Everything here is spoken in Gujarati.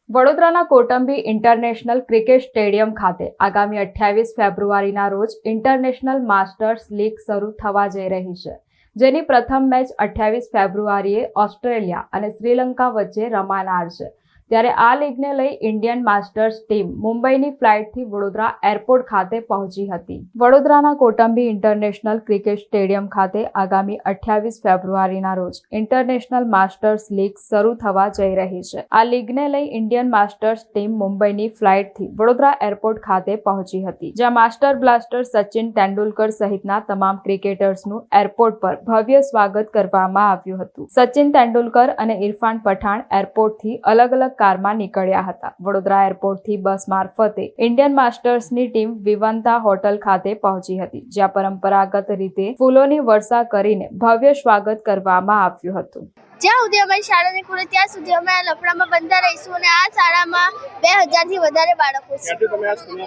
વડોદરાના કોટંબી ઇન્ટરનેશનલ ક્રિકેટ સ્ટેડિયમ ખાતે આગામી 28 ફેબ્રુઆરીના રોજ ઇન્ટરનેશનલ માસ્ટર્સ લીગ શરૂ થવા જઈ રહી છે, જેની પ્રથમ મેચ 28 ફેબ્રુઆરીએ ઓસ્ટ્રેલિયા અને શ્રીલંકા વચ્ચે રમાનાર છે। ત્યારે આ લીગને લઈ ઇન્ડિયન માસ્ટર્સ ટીમ મુંબઈની ફ્લાઇટથી વડોદરા એરપોર્ટ ખાતે પહોંચી હતી। વડોદરાના કોટંબી ઇન્ટરનેશનલ ક્રિકેટ સ્ટેડિયમ ખાતે આગામી 28 ફેબ્રુઆરીના રોજ ઇન્ટરનેશનલ માસ્ટર્સ લીગ શરૂ થવા જઈ રહી છે। આ લીગને લઈ ઇન્ડિયન માસ્ટર્સ ટીમ મુંબઈની ફ્લાઇટથી વડોદરા એરપોર્ટ ખાતે પહોંચી હતી, જ્યાં માસ્ટર બ્લાસ્ટર સચિન તેંડુલકર સહિતના તમામ ક્રિકેટર્સનું એરપોર્ટ પર ભવ્ય સ્વાગત કરવામાં આવ્યું હતું। સચિન તેંડુલકર અને ઇરફાન પઠાણ એરપોર્ટથી અલગ-અલગ કારમાં નીકળ્યા હતા। વડોદરા એરપોર્ટથી બસ મારફતે ઇન્ડિયન માસ્ટર્સની ટીમ વિવંતા હોટલ ખાતે પહોંચી હતી, જ્યાં પરંપરાગત રીતે ફૂલોની વર્ષા કરીને ભવ્ય સ્વાગત કરવામાં આવ્યું હતું। જ્યાં સુધી અમારી શાળા નહીં ખુલે ત્યાં સુધી અમે આ લફડામાં બંધા રહીશું અને આ શાળામાં 2000 થી વધારે બાળકો છે।